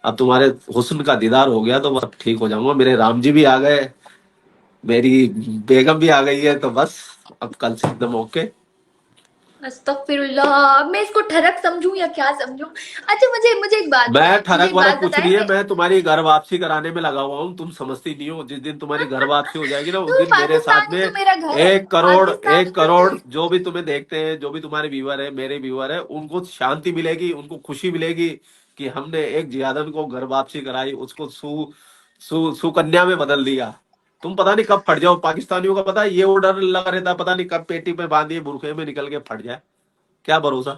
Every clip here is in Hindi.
अब तुम्हारे हुस्न का दीदार हो गया तो बस ठीक हो जाऊंगा। मेरे राम जी भी आ गए, मेरी बेगम भी आ गई है, तो बस अब कल से एकदम ओके। अस्तगफिरुल्लाह, अब मैं इसको ठरक समझूं या क्या समझूं? अच्छा, मुझे मुझे एक बात मैं मुझे ठरक एक वरक बात कुछ नहीं है, बताएं। मैं तुम्हारी घर वापसी कराने में लगा हुआ हूँ। तुम समझती नहीं हो, जिस दिन तुम्हारी घर वापसी हो जाएगी ना, उस तो दिन मेरे साथ पाकिस्तान ही में तो मेरा घर है। 1 करोड़, पाकिस्तान ही एक तो करोड़ फिर। जो भी तुम्हें देखते हैं, जो भी तुम्हारे व्यूअर है, मेरे व्यूअर है, उनको शांति मिलेगी, उनको खुशी मिलेगी कि हमने एक जियादन को घर वापसी कराई, उसको सुकन्या में बदल दिया। तुम पता नहीं कब फट जाओ, पाकिस्तानियों का पता है ये ऑर्डर लगा रहता है, पता नहीं कब पेटी में बांधिए बुरखे में निकल के फट जाए, क्या भरोसा।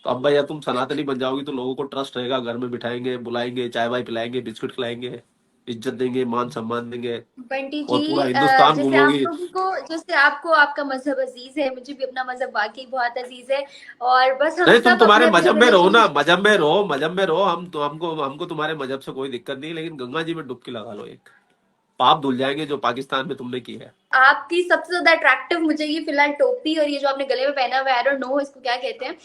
तो अब भैया तुम सनातनी बन जाओगी तो लोगों को ट्रस्ट रहेगा, घर में बिठाएंगे, बुलाएंगे, चाय वाय पिलाएंगे, बिस्कुट खिलाएंगे, इज्जत देंगे, मान सम्मान देंगे, बंटी जी, और पूरा हिंदुस्तान जैसे आप घूमोगी। लोगों को, जैसे आपको आपका मजहब अजीज है, मुझे भी अपना मजहब वाकई बहुत अजीज है। और बस हम नहीं, तुम सब तुम्हारे अपने अपने मजहब में रहो रिलीजन ना, की। मजहब में रहो, मजहब में रहो। हम तो हमको तुम्हारे मजहब से कोई दिक्कत नहीं, लेकिन गंगा जी में डुबकी लगा लो, एक पाप धुल जाएंगे जो पाकिस्तान में तुमने की है। आपकी सबसे ज्यादा अट्रैक्टिव मुझे ये फिलहाल टोपी और ये जो आपने गले में पहना हुआ है, आई डोंट नो इसको क्या कहते हैं,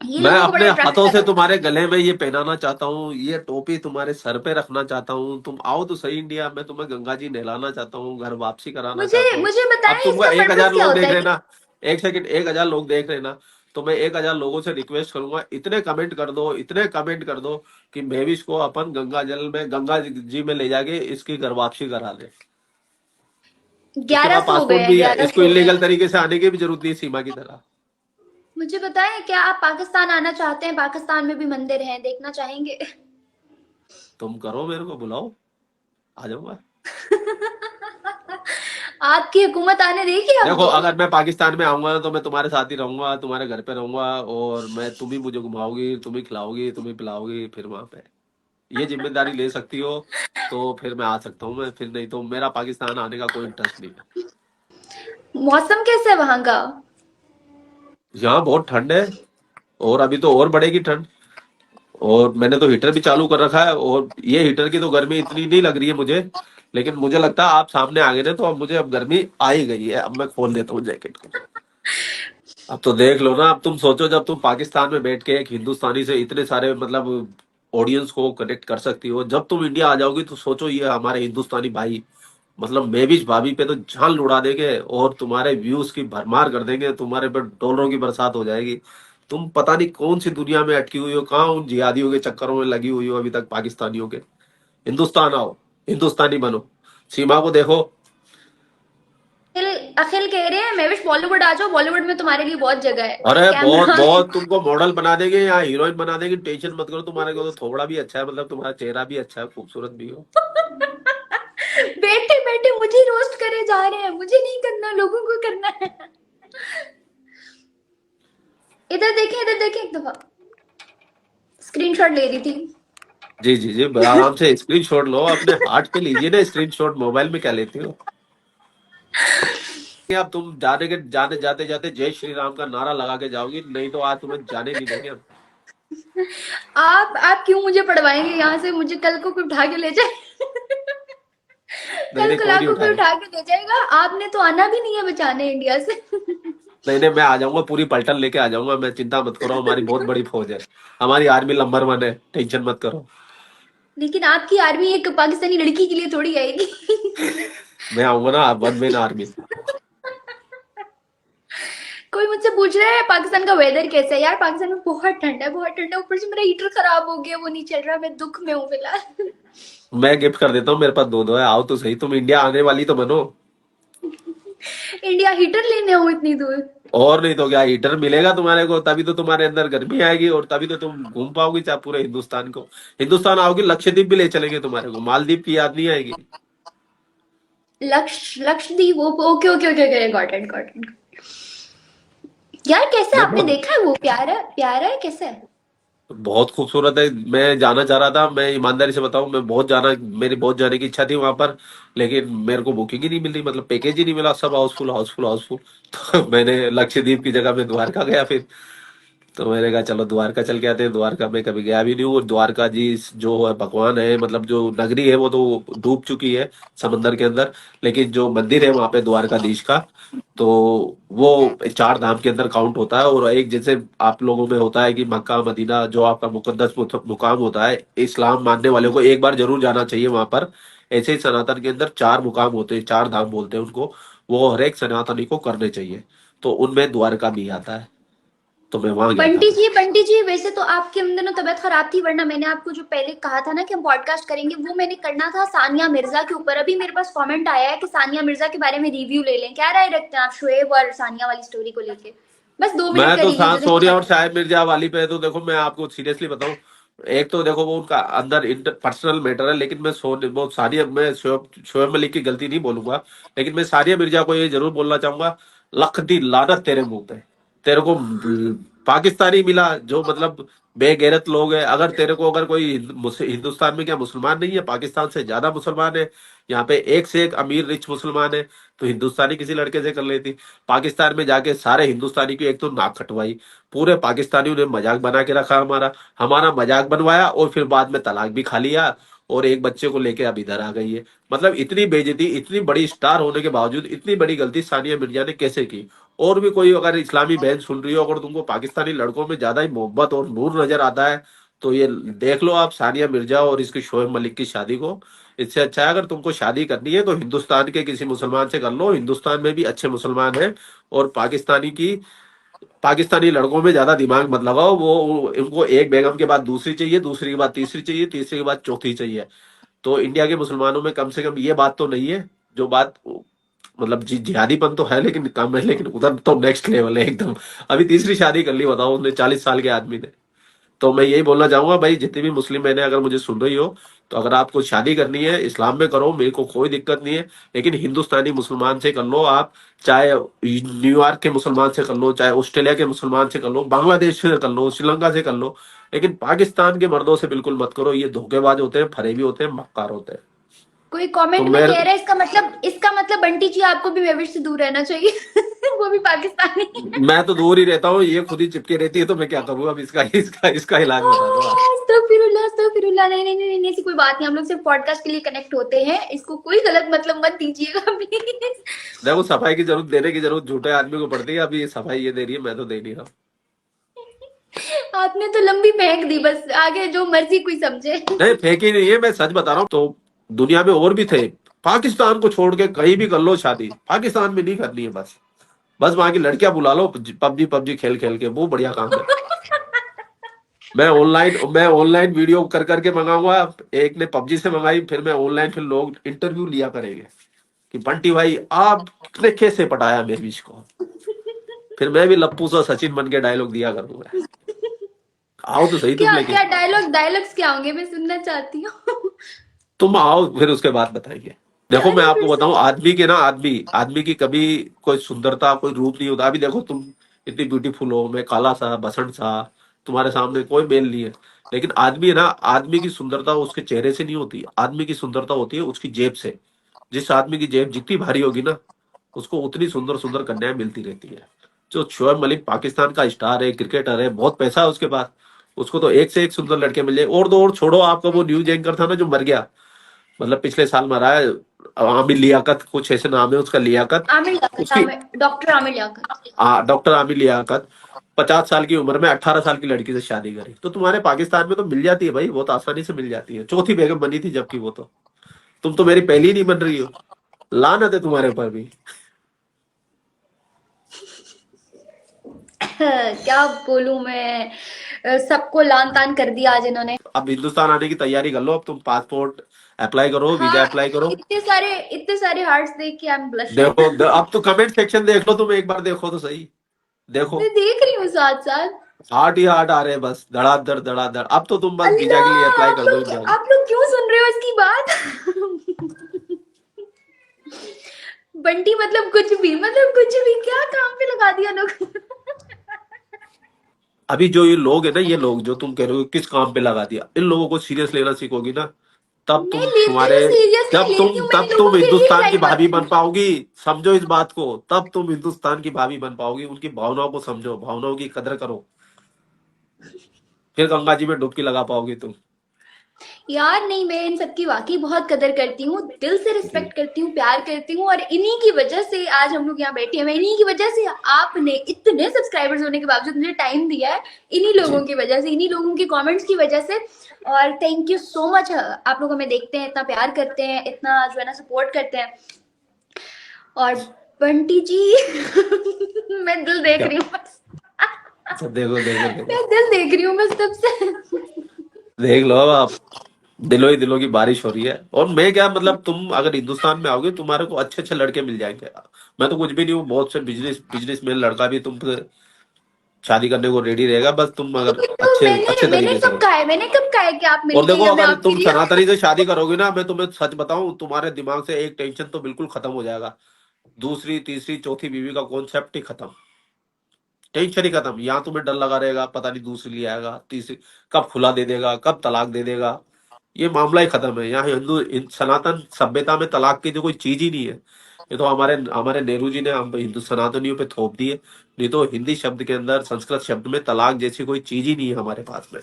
ये मैं लोगों को बड़ा अपने अट्रैक्ट हाथों कर से रहा है। तुम्हारे गले में ये पहनाना चाहता हूँ, ये टोपी तुम्हारे सर पे रखना चाहता हूँ। तुम आओ तो सही इंडिया, मैं तुम्हें गंगा जी नहलाना चाहता हूँ, घर वापसी कराना मुझे चाहता हूँ। मुझे अब बताएं तुमको इसका एक पर्पस हजार क्या लोग होता देख है रहे कि। ना, 1 सेकंड, 1,000 लोग देख रहे ना, तो मैं 1,000 लोगों से रिक्वेस्ट करूंगा, इतने कमेंट कर दो, इतने कमेंट कर दो कि मेविश को अपन गंगा जल में, गंगा जी में ले जाके इसकी घर वापसी करा दे। इसके ग्यारह पास सौ हो पासपोर्ट गए हैं, भी है, ग्यारह इसको सौ हो गए इलीगल हैं। तरीके से आने की भी जरूरत नहीं, सीमा की तरह। मुझे बताएं, क्या आप पाकिस्तान आना चाहते हैं? पाकिस्तान में भी मंदिर हैं, देखना चाहेंगे? तुम करो, मेरे को बुलाओ, आ जाऊंगा। आपकी हुकूमत आने देगी देखो, हमको? अगर मैं पाकिस्तान में आऊंगा तो मैं तुम्हारे साथ ही रहूंगा, तुम्हारे घर पे रहूंगा, और मैं, तुम ही मुझे घुमाओगी, तुम ही खिलाओगी, तुम ही पिलाओगी, फिर वहां पे ये जिम्मेदारी ले सकती हो तो फिर मैं आ सकता हूँ। मैं फिर, नहीं तो मेरा पाकिस्तान आने का कोई इंटरेस्ट नहीं है। मौसम कैसा है वहां का? यहाँ बहुत ठंड है, और अभी तो और बढ़ेगी ठंड। और मैंने तो हीटर भी चालू कर रखा है, और ये हीटर की तो गर्मी इतनी नहीं लग रही है मुझे, लेकिन मुझे लगता है आप सामने आ गए ना, तो अब मुझे अब गर्मी आ ही गई है। अब मैं खोल देता हूँ जैकेट को। अब तो देख लो ना, अब तुम सोचो, जब तुम पाकिस्तान में बैठ के एक हिंदुस्तानी से इतने सारे मतलब ऑडियंस को कनेक्ट कर सकती हो, जब तुम इंडिया आ जाओगी तो सोचो, ये हमारे हिंदुस्तानी भाई मतलब मेविश भाभी पे तो जान लुड़ा देंगे, और तुम्हारे व्यूज की भरमार कर देंगे, तुम्हारे पर डॉलरों की बरसात हो जाएगी। तुम पता नहीं कौन सी दुनिया में अटकी हुई हो, कहाँ उन जिहादियों के चक्करों में लगी हुई हो अभी तक, पाकिस्तानियों के। हिंदुस्तान आओ, हिंदुस्तानी बनो, सीमा को देखो। अखिल अखिल कह रहे हैं मेविश बॉलीवुड आ जाओ, बॉलीवुड में तुम्हारे लिए बहुत जगह है, अरे बहुत कैमरा। बहुत, तुमको मॉडल बना देंगे या हीरोइन बना देंगे, टेंशन मत करो। तुम्हारे को तो थोड़ा भी अच्छा है, मतलब तुम्हारा चेहरा भी अच्छा है, खूबसूरत भी हो। बैठे बैठे मुझे रोस्ट करे जा रहे हैं, मुझे नहीं करना, लोगों को करना है। इधर देखें एक दफा, स्क्रीनशॉट ले रही थी। जी जी जी, आराम से स्क्रीनशॉट लो, अपने हार्ट पे लीजिए ना स्क्रीनशॉट, मोबाइल में क्या लेते हो। अब तुम जाने के जाने जाते जाते जय श्री राम का नारा लगा के जाओगी, नहीं तो आज तुम्हें जाने नहीं देंगे हम। आप क्यों मुझे पढ़वाएंगे यहाँ से? मुझे कल को कोई उठा के ले जाए। नहीं कल नहीं, को कोई नहीं लाखों कोई उठाएगा। उठा के ले जाएगा, आपने तो आना भी नहीं है बचाने इंडिया से। नहीं नहीं, मैं आ जाऊंगा, पूरी पलटन लेके आ जाऊंगा मैं, चिंता मत करो, हमारी बहुत बड़ी फौज है, हमारी आर्मी नंबर 1 है, टेंशन मत करो। लेकिन आपकी आर्मी एक पाकिस्तानी लड़की के लिए थोड़ी आएगी। मैं आऊंगा ना, 1 मैन आर्मी। कोई मुझसे पूछ रहा है पाकिस्तान का वेदर कैसा है? यार पाकिस्तान में बहुत ठंड है, बहुत ठंड है, ऊपर से मेरा हीटर खराब हो गया, वो नहीं चल रहा, मैं दुख में हूँ फिलहाल। मैं गिफ्ट कर देता हूँ, मेरे पास दो दो है, आओ तो सही, तुम इंडिया आने वाली तो बनो। इंडिया हीटर लेने हूँ इतनी दूर? और नहीं तो क्या, हीटर मिलेगा तुम्हारे को, तभी तो तुम्हारे अंदर गर्मी आएगी, और तभी तो तुम घूम पाओगी चाहे पूरे हिंदुस्तान को। हिंदुस्तान आओगी, लक्षद्वीप भी ले चलेंगे तुम्हारे को, मालदीव की याद नहीं आएगी। Lakshadweep, okay okay okay okay, got it. यार कैसे, मैं आपने बहुत देखा है वो? प्यारा प्यारा है, कैसा है? बहुत खूबसूरत है। मैं जाना चाह रहा था, मैं ईमानदारी से बताऊं, मैं बहुत जाना, मेरी बहुत जाने की इच्छा थी वहां पर, लेकिन मेरे को बुकिंग ही नहीं मिल रही, मतलब पैकेज ही नहीं मिला, सब हाउसफुल हाउसफुल हाउसफुल। तो मैंने लक्षद्वीप की जगह में द्वारका गया फिर। तो मैंने कहा चलो द्वारका चल के आते हैं। द्वारका में कभी गया भी नहीं हूँ। और द्वारका जी जो है भगवान है, मतलब जो नगरी है वो तो डूब चुकी है समंदर के अंदर, लेकिन जो मंदिर है वहां पे द्वारकाधीश का, तो वो चार धाम के अंदर काउंट होता है। और एक जैसे आप लोगों में होता है कि मक्का मदीना जो आपका मुकद्दस मुकाम होता है, इस्लाम मानने वालों को एक बार जरूर जाना चाहिए वहां पर। ऐसे ही सनातन के अंदर चार मुकाम होते हैं, चार धाम बोलते हैं उनको, वो हर एक सनातनी को करने चाहिए। तो उनमें द्वारका भी आता है। तो मैं वहां गया था। बंटी जी, वैसे तो आपके इन दिनों तबीयत खराब थी, वरना मैंने आपको जो पहले कहा था ना कि हम पॉडकास्ट करेंगे, वो मैंने करना था सानिया मिर्जा के ऊपर। अभी मेरे पास कमेंट आया है कि सानिया मिर्जा के बारे में रिव्यू ले लें। क्या राय रखते हैं आप शोएब और सानिया वाली स्टोरी को लेके? बस 2 मिनट मैं का तो रिव्यू दे दें, सोनिया और खत्म। शाहिद मिर्जा वाली पे तो देखो, मैं आपको सीरियसली बताऊं, एक तो देखो वो उनका अंदर पर्सनल मैटर है, लेकिन मैं वो सानिया, मैं शोएब शोएब मलिक की गलती नहीं बोलूंगा, लेकिन मैं सानिया मिर्जा को ये जरूर बोलना चाहूंगा, लख दी लानत तेरे मुंह पे। तेरे को पाकिस्तानी मिला जो मतलब बेगैरत लोग है। अगर तेरे को अगर कोई हिंदुस्तान में क्या मुसलमान नहीं है? पाकिस्तान से ज्यादा मुसलमान है। यहाँ पे एक से एक अमीर रिच मुसलमान है। तो हिंदुस्तानी किसी लड़के से कर लेती। पाकिस्तान में जाके सारे हिंदुस्तानी की एक तो नाक कटवाई, पूरे पाकिस्तानियों ने मजाक बना के रखा हमारा, हमारा मजाक बनवाया, और फिर बाद में तलाक भी खा लिया, और एक बच्चे को लेके अब इधर आ गई है। मतलब इतनी बेइज्जती, इतनी बड़ी स्टार होने के बावजूद इतनी बड़ी गलती सानिया मिर्जा ने कैसे की? और भी कोई अगर इस्लामी बहन सुन रही हो, अगर तुमको पाकिस्तानी लड़कों में ज्यादा ही मोहब्बत और नूर नजर आता है, तो ये देख लो आप सानिया मिर्जा और इसकी शोएब मलिक की शादी को। इससे अच्छा है, अगर तुमको शादी करनी है तो हिंदुस्तान के किसी मुसलमान से कर लो, हिंदुस्तान में भी अच्छे मुसलमान हैं। और पाकिस्तानी लड़कों में ज्यादा दिमाग मत लगाओ। वो उनको एक बेगम के बाद दूसरी चाहिए, दूसरी के बाद तीसरी चाहिए, तीसरी के बाद चौथी चाहिए। तो इंडिया के मुसलमानों में कम से कम ये बात तो नहीं है, जो बात मतलब जिहादीपन तो है लेकिन कम है, लेकिन उधर तो नेक्स्ट लेवल है एकदम। अभी तीसरी शादी कर ली, बताओ, उसने 40 साल के आदमी ने। तो मैं यही बोलना चाहूंगा भाई, जितनी भी मुस्लिम बहनें अगर मुझे सुन रही हो, तो अगर आपको शादी करनी है इस्लाम में करो, मेरे को कोई दिक्कत नहीं है, लेकिन हिंदुस्तानी मुसलमान से कर लो आप। चाहे न्यूयॉर्क के मुसलमान से कर लो, चाहे ऑस्ट्रेलिया के मुसलमान से कर लो, बांग्लादेश से कर लो, श्रीलंका से कर लो, लेकिन पाकिस्तान के मर्दों से बिल्कुल मत करो। ये धोखेबाज होते हैं, फरेबी होते हैं, मक्कार होते हैं। कोई तो कमेंट में मैं कह रहा है इसका मतलब बंटी जी आपको भी वेविश से दूर रहना चाहिए। वो भी पाकिस्तानी है। मैं तो दूर ही रहता हूँ, ये खुद ही चिपके रहती है, तो मैं क्या करूँ? अब इसका इसका इसका इलाज बता दो आप। अस्तगफिरुल्लाह अस्तगफिरुल्लाह, नहीं नहीं नहीं नहीं, ऐसी कोई बात नहीं, हम लोग सिर्फ पॉडकास्ट के लिए कनेक्ट होते हैं, इसको कोई गलत मतलब मत दीजिएगा प्लीज। देखो, सफाई की जरूरत, देने की जरूरत झूठे आदमी को पड़ती है। अभी ये सफाई ये दे रही है, मैं तो दे नहीं रहा। आपने तो लंबी फेंक दी, बस आगे जो मर्जी कोई समझे। नहीं, फेंकी नहीं है, मैं सच बता रहा हूँ। तो दुनिया में और भी थे, पाकिस्तान को छोड़ के कहीं भी कर लो शादी, पाकिस्तान में नहीं करनी है। बस बस वहां की लड़कियां बुला लो, पबजी पबजी खेल खेल के, वो बढ़िया काम है। मैं ऑनलाइन वीडियो कर करके मंगाऊंगा। एक ने पबजी से मंगाई, फिर मैं ऑनलाइन, फिर लोग इंटरव्यू लिया करेंगे कि बंटी भाई आपने कैसे पटाया मेहविश को। फिर मैं भी लप्पू सा सचिन बन के डायलॉग दिया करूंगा। आओ तो सही तुम, क्या लेकिन क्या डायलॉग्स क्या होंगे, मैं सुनना चाहती हूँ। तुम आओ, फिर उसके बाद बताएंगे। देखो, मैं चलो आपको फिर बताऊं, सही। आदमी के ना, आदमी आदमी की कभी कोई सुंदरता, कोई रूप नहीं होता। अभी देखो तुम इतनी ब्यूटीफुल हो, मैं काला सा बसंत सा, तुम्हारे सामने कोई मेल नहीं है। लेकिन आदमी है ना, आदमी की सुंदरता उसके चेहरे से नहीं होती, आदमी की सुंदरता होती है उसकी जेब से। जिस आदमी की जेब जितनी भारी होगी ना, उसको उतनी सुंदर सुंदर कन्याएं मिलती रहती है। जो शोएब मलिक पाकिस्तान का स्टार है, क्रिकेटर है, बहुत पैसा है उसके पास, उसको तो एक से एक सुंदर लड़के मिल जाए। और तो और छोड़ो, आपका वो न्यूज एंकर था ना जो मर गया, मतलब पिछले साल मरा है, आमिर लियाकत कुछ ऐसे नाम है उसका, लियाकत। आमिर लियाकत, उसकी डॉक्टर आमिर लियाकत। डॉक्टर आमिर लियाकत 50 साल की उम्र में 18 साल की लड़की से शादी करी। तो तुम्हारे पाकिस्तान में तो मिल जाती है भाई, बहुत आसानी से मिल जाती है। चौथी बेगम बनी थी जबकि वो तो, तुम तो मेरी पहली ही नहीं बन रही हो। लानत है तुम्हारे ऊपर भी। क्या बोलूं मैं, सबको लान तान कर दिया आज इन्होंने। अब हिंदुस्तान आने की तैयारी कर लो, अब तुम पासपोर्ट अप्लाई करो, वीजा हाँ, अप्लाई करो। इतने सारे हार्ट्स देख के आई एम ब्लशिंग। देखो अब तो कमेंट सेक्शन देख लो, तुम एक बार देखो तो सही। देखो, मैं देख रही हूँ साथ साथ। हार्ट ही हार्ट आ रहे हैं बस, धड़ाधड़ धड़ाधड़। अब तो तुम बस वीजा के लिए अल्लाह, अप्लाई कर दो इंडिया में। आप लोग क्यों सुन रहे हो इसकी बात? बंटी मतलब कुछ भी क्या काम पे लगा दिया लोग। अभी जो ये लोग है ना, ये लोग जो तुम कह रहे हो किस काम पे लगा दिया, इन लोगों को सीरियस लेना सीखोगी ना, तब मैं तुम लेती हूँ, तुम्हारे सीरियसली लेती हूँ, मैं इन तब लोगों तुम के लिए हिंदुस्तान की लाइव भाभी आती बन हूँ। पाओगी। समझो इस बात को, तब तुम हिंदुस्तान की भाभी बन पाओगी। उनकी भावनाओं को समझो, भावनाओं की कदर करो। फिर गंगा जी में डुबकी लगा पाओगी तुम। यार नहीं, मैं इन सबकी वाकई बहुत कदर करती हूँ, दिल से रिस्पेक्ट करती हूँ, प्यार करती हूँ, और इन्हीं की वजह से आज हम लोग यहाँ बैठे हैं। मैं इन्हीं की वजह से, आपने इतने सब्सक्राइबर्स होने के बावजूद मुझे टाइम दिया है, इन्हीं जी। लोगों की वजह से, इन्हीं लोगों के कमेंट्स की वजह से। और थैंक यू सो मच, आप लोग हमें देखते हैं, इतना प्यार करते हैं, इतना जो है ना सपोर्ट करते हैं। और बंटी जी मैं दिल देख क्या? रही हूँ बस। अच्छा, देखो देखो देखो, मैं दिल देख रही हूँ बस तब से। देख लो अब आप। दिलों ही दिलों की बारिश हो रही है। और मैं क्या, मतलब तुम अगर हिंदुस्तान में आओगे तुम्हारे को अच्छे अच्छे लड़के मिल जाएंगे। मैं तो कुछ भी नहीं हूँ, बहुत से बिजनेसमैन लड़का भी तुम पे शादी करने को रेडी रहेगा, बस तुम अगर ये तो अच्छे मैंने अच्छे मैंने तरीके से कब रहो। कहा है, मैंने कब कहा है कि आप और मिल के देखो, या मैं अगर आपके तुम लिए। सनातनी से शादी करोगे ना, मैं तुम्हें सच बताऊं, तुम्हारे दिमाग से एक टेंशन तो बिल्कुल खत्म हो जाएगा। दूसरी तीसरी चौथी बीवी का कॉन्सेप्ट ही खत्म। टेंशन ही खत्म। यहाँ तुम्हें डर लगा रहेगा, पता नहीं दूसरी ले आएगा, तीसरी कब खुला दे देगा, कब तलाक दे देगा। ये मामला ही खत्म है। यहाँ सनातन सभ्यता में तलाक की तो कोई चीज ही नहीं है। ये तो हमारे हमारे नेहरू जी ने हम हिंदू सनातनियों पे थोप दिए। नहीं तो हिंदी शब्द के अंदर, संस्कृत शब्द में तलाक जैसी कोई चीज ही नहीं है हमारे पास में।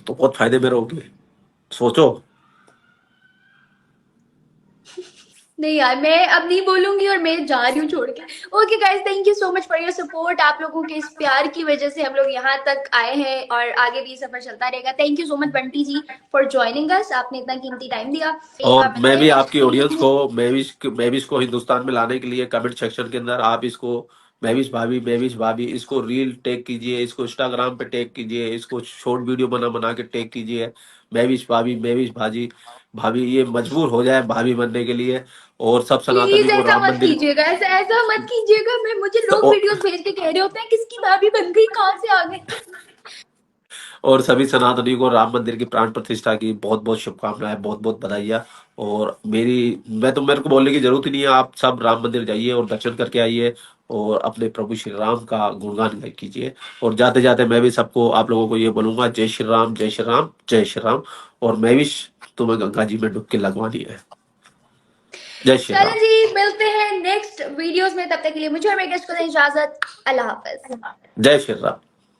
तो बहुत फायदे में रहोगे, सोचो। नहीं यार, मैं अब नहीं बोलूंगी और मैं जा रही हूँ छोड़ के। Okay guys, thank you so much for your support. आप लोगों के इस प्यार की वजह से हम लोग यहाँ तक आए हैं और आगे भी सफर चलता रहेगा। Thank you so much Bunty ji for joining us, आपने इतना कीमती टाइम दिया। और आप मैं मिलते भी हैं आपकी नेक्स्ट ऑडियंस वीडियो को, में। मैं भी इसको हिंदुस्तान में लाने के लिए कमेंट सेक्शन के अंदर आप इसको महविश भाभी इसको रील टैग कीजिए, इसको इंस्टाग्राम पे टैग कीजिए, इसको शॉर्ट वीडियो बना बना के टैग कीजिए। महविश भाजी भाभी ये मजबूर हो जाए भाभी बनने के लिए। और सब प्लीज सनातनी को ऐसा राम मत मंदिर। कीजिएगा, ऐसा ऐसा मत कीजिएगा। मैं मुझे लोग और, वीडियोस भेज के कह रहे होते हैं किसकी भाभी बन गई, कहाँ से आ गई। और सभी सनातनी को राम मंदिर की प्राण प्रतिष्ठा की बहुत बहुत शुभकामनाएं, बहुत बहुत बधाइयाँ। और मेरे को बोलने की जरूरत ही नहीं है, आप सब राम मंदिर जाइए और दर्शन करके आइए। और अपने प्रभु श्री राम का गुणगान कीजिए। और जाते जाते मैं भी सबको, आप लोगों को ये बोलूंगा, जय श्री राम, जय श्री राम, जय श्री राम। और मैं भी तुम्हें गंगा जी में डुबकी लगवानी है। जय श्री चलो राम। जी, मिलते हैं नेक्स्ट वीडियोस में, तब तक के लिए मुझे और मेरे गेस्ट को दें इजाजत। अल्लाह हाफिज। जय श्री राम।